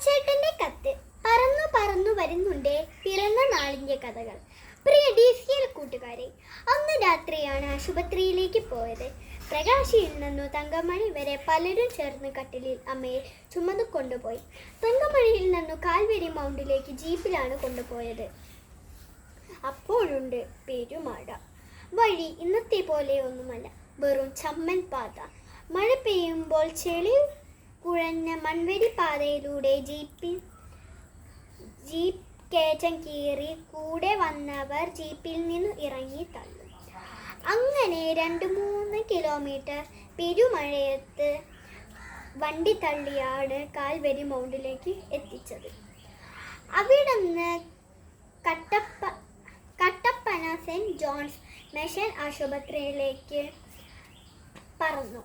അമ്മച്ചേട്ടന്റെ കത്ത്. പറന്നു പറന്നു വരുന്നുണ്ട് പിറന്ന നാളിന്റെ കഥകൾ. പ്രിയ DCL കൂട്ടുകാരെ, അന്ന് രാത്രിയാണ് ആശുപത്രിയിലേക്ക് പോയത്. പ്രകാശിയിൽ നിന്നു തങ്കമണി വരെ പലരും ചേർന്ന് കട്ടിലിൽ അമ്മയെ ചുമന്നു കൊണ്ടുപോയി. തങ്കമണിയിൽ നിന്നു കാൽവരി മൗണ്ടിലേക്ക് ജീപ്പിലാണ് കൊണ്ടുപോയത്. അപ്പോഴുണ്ട് പെരുമഴ. വഴി ഇന്നത്തെ പോലെ ഒന്നുമല്ല, വെറും ചമ്മൻ പാത. മഴ പെയ്യുമ്പോൾ ചെളി കുഴഞ്ഞ മൺവരി പാതയിലൂടെ ജീപ്പ് കയറ്റം കീറി കൂടെ വന്നവർ ജീപ്പിൽ നിന്ന് ഇറങ്ങി തള്ളും. അങ്ങനെ 2-3 കിലോമീറ്റർ പെരുമഴയത്ത് വണ്ടി തള്ളിയാണ് കാൽവരി മൗണ്ടിലേക്ക് എത്തിച്ചത്. അവിടെ നിന്ന് കട്ടപ്പന സെന്റ് ജോൺസ് മിഷൻ ആശുപത്രിയിലേക്ക് പറന്നു.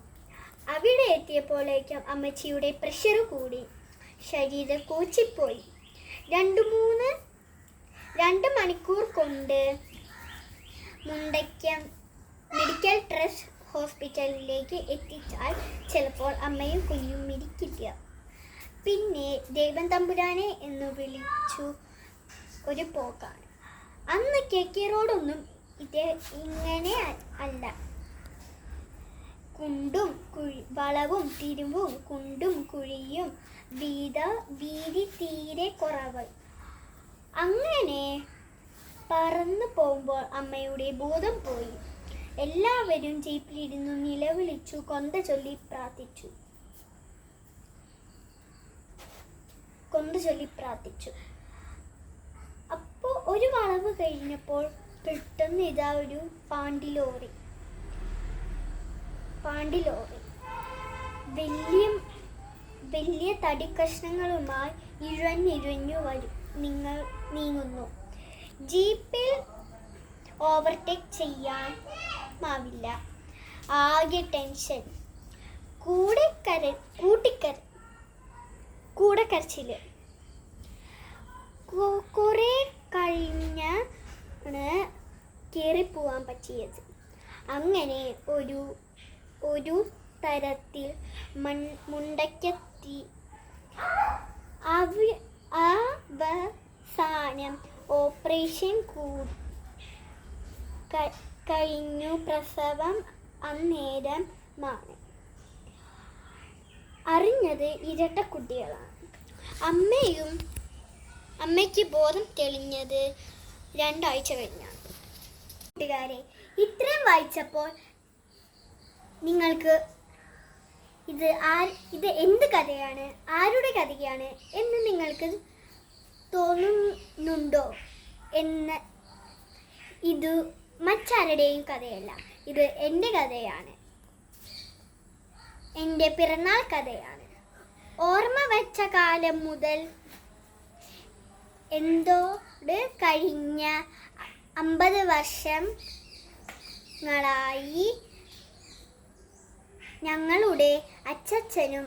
അവിടെ എത്തിയപ്പോഴേക്കും അമ്മച്ചിയുടെ പ്രഷർ കൂടി, ശരീരം കോച്ചിപ്പോയി. 2 മണിക്കൂർ കൊണ്ട് മുണ്ടയ്ക്കം മെഡിക്കൽ ട്രസ്റ്റ് ഹോസ്പിറ്റലിലേക്ക് എത്തിച്ചാൽ ചിലപ്പോൾ അമ്മയും കുഞ്ഞും ഇരിക്കില്ല. പിന്നെ ദൈവം തമ്പുരാനെ എന്ന് വിളിച്ചു ഒരു പോക്കാണ്. അന്ന് KK റോഡൊന്നും ഇങ്ങനെ അല്ല. കുണ്ടും വളവും തിരിവും, കുണ്ടും കുഴിയും, വീതി തീരെ കുറവ്. അങ്ങനെ പറന്നു പോകുമ്പോൾ അമ്മയുടെ ബോധം പോയി. എല്ലാവരും ജീപ്പിലിരുന്നു നിലവിളിച്ചു, കൊന്ത ചൊല്ലി പ്രാർത്ഥിച്ചു. അപ്പോൾ ഒരു വളവ് കഴിഞ്ഞപ്പോൾ പെട്ടെന്ന് ഇതാ ഒരു പാണ്ടിലോറി വലിയ തടിക്കഷ്ണങ്ങളുമായി ഇഴഞ്ഞിഴഞ്ഞു നീങ്ങുന്നു. ജീപ്പിൽ ഓവർടേക്ക് ചെയ്യാനാവില്ല. ആകെ ടെൻഷൻ, കൂടക്കരച്ചില്. കുറെ കഴിഞ്ഞാണ് കയറിപ്പോവാൻ പറ്റിയത്. അങ്ങനെ ഒരു തരത്തിൽ മുണ്ടയ്ക്കെത്തി. അവസാനം ഓപ്പറേഷൻ കഴിഞ്ഞു. പ്രസവം അന്നേരമാണ്. അറിഞ്ഞത് ഇരട്ടക്കുട്ടികളാണ്. അമ്മയ്ക്ക് ബോധം തെളിഞ്ഞത് 2 ആഴ്ച കഴിഞ്ഞാണ്. കൂട്ടുകാരെ, ഇത്രയും വായിച്ചപ്പോൾ നിങ്ങൾക്ക് ഇത് എന്ത് കഥയാണ്, ആരുടെ കഥയാണ് എന്ന് നിങ്ങൾക്ക് തോന്നുന്നുണ്ടോ? എന്ന് ഇത് മറ്റാരുടെയും കഥയല്ല, ഇത് എൻ്റെ കഥയാണ്. എൻ്റെ പിറന്നാൾ കഥയാണ്. ഓർമ്മ വെച്ച കാലം മുതൽ കഴിഞ്ഞ 50 വർഷങ്ങളായി ഞങ്ങളുടെ അച്ഛനും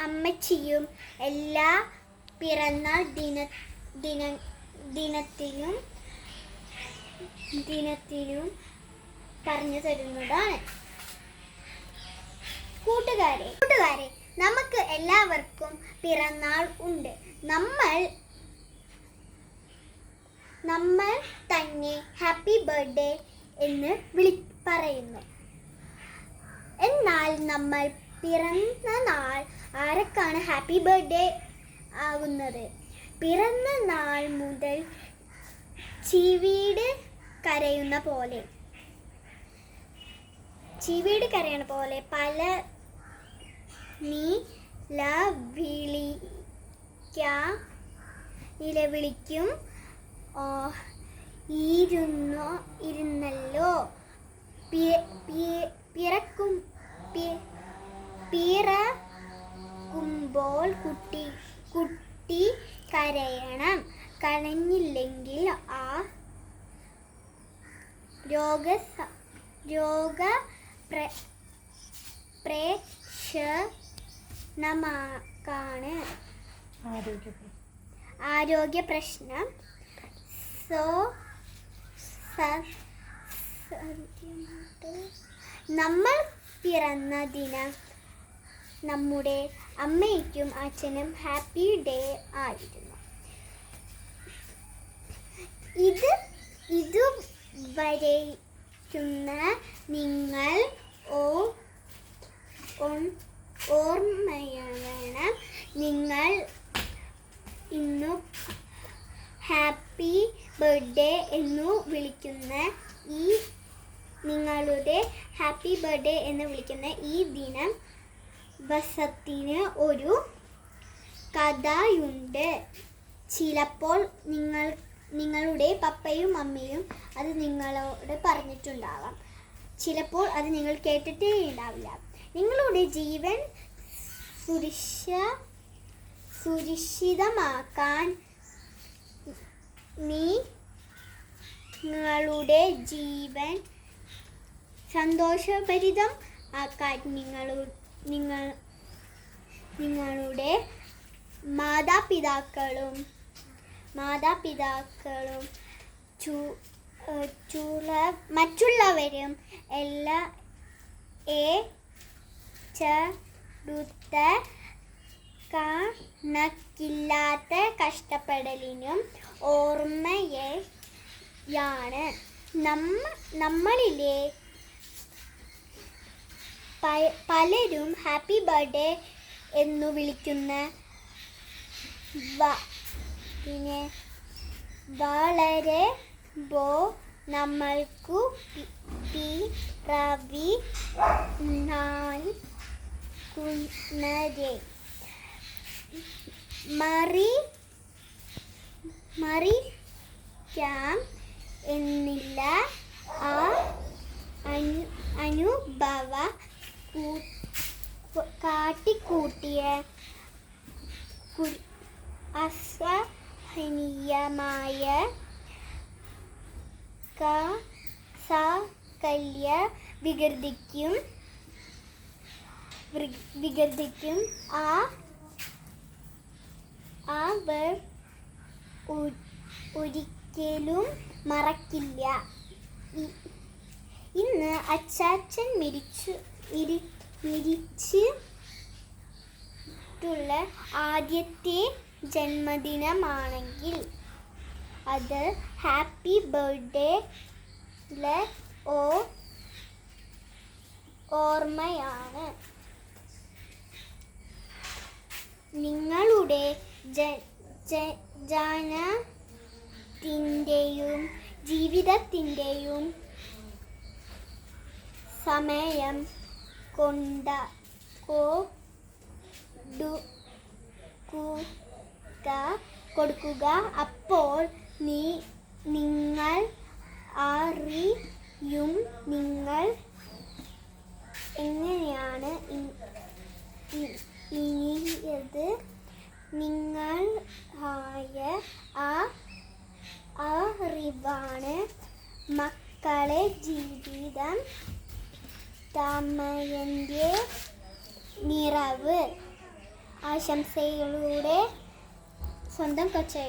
അമ്മച്ചിയും എല്ലാ പിറന്നാൾ ദിനത്തിനും പറഞ്ഞു തരുന്നതാണ്. കൂട്ടുകാരെ, നമുക്ക് എല്ലാവർക്കും പിറന്നാൾ ഉണ്ട്. നമ്മൾ തന്നെ ഹാപ്പി ബർത്ത്ഡേ എന്ന് പറയുന്നു. എന്നാൽ നമ്മൾ പിറന്ന നാൾ ആരൊക്കെയാണ് ഹാപ്പി ബർത്ത്ഡേ ആകുന്നത്? പിറന്ന നാൾ മുതൽ ചീവീട് കരയുന്ന പോലെ പല നിലവിളിക്കും. ഇരുന്നല്ലോ പിറക്കുമ്പോൾ കുട്ടി കരയണം. കരഞ്ഞില്ലെങ്കിൽ ആ പ്രശ്നമാണ്, ആരോഗ്യ പ്രശ്നം. നമ്മൾ പിറന്ന ദിനം നമ്മുടെ അമ്മയ്ക്കും അച്ഛനും ഹാപ്പി ഡേ ആയിരുന്നു. ഇതുവരെയ്ക്കുന്ന നിങ്ങൾ ഓർമ്മയണം. നിങ്ങൾ ഇന്നു ഹാപ്പി ബർത്ത്ഡേ എന്നു വിളിക്കുന്ന നിങ്ങളുടെ ഹാപ്പി ബർത്ത്ഡേ എന്ന് വിളിക്കുന്ന ഈ ദിനം ദിവസത്തിന് ഒരു കഥയുണ്ട്. ചിലപ്പോൾ നിങ്ങളുടെ പപ്പയും അമ്മയും അത് നിങ്ങളോട് പറഞ്ഞിട്ടുണ്ടാവാം. ചിലപ്പോൾ അത് നിങ്ങൾ കേട്ടിട്ടേ ഉണ്ടാവില്ല. നിങ്ങളുടെ ജീവൻ സുരക്ഷിതമാക്കാൻ നിങ്ങളുടെ ജീവൻ സന്തോഷഭരിതം ആക്കാൻ നിങ്ങളുടെ മാതാപിതാക്കളും മറ്റുള്ളവരും എല്ലാ ഏറ്റെടുത്ത കണക്കില്ലാത്ത കഷ്ടപ്പെടലിനും ഓർമ്മയാണ്. നമ്മളിലെ പലരും ഹാപ്പി ബർത്ത്ഡേ എന്നു വിളിക്കുന്ന വളരെ നമ്മൾക്കു പിറവിനാൽക്കുന്നതേ മറിക്കാം എന്നില്ല. ആ അനുഭവ കാട്ടിക്കൂട്ടിയ അസഹനീയമായ സാകല്യ വികൃതിക്കും അവർ ഒരിക്കലും മറക്കില്ല. ഇന്ന് അച്ചാച്ചൻ മരിച്ചിട്ടുള്ള ആദ്യത്തെ ജന്മദിനമാണെങ്കിൽ അത് ഹാപ്പി ബർത്ത്ഡേ ഓർമ്മയാണ്. നിങ്ങളുടെ ജനനത്തിൻ്റെയും ജീവിതത്തിൻ്റെയും സമയം കൊടുക്കുക. അപ്പോൾ നിങ്ങൾ അറിയും നിങ്ങൾ എങ്ങനെയാണ് ഇനിയത്. നിങ്ങളായ അറിവാണ് മക്കളെ ജീവിതം തമയൻ്റെ നിറവ്. ആശംസകളുടെ സ്വന്തം കൊച്ചേ.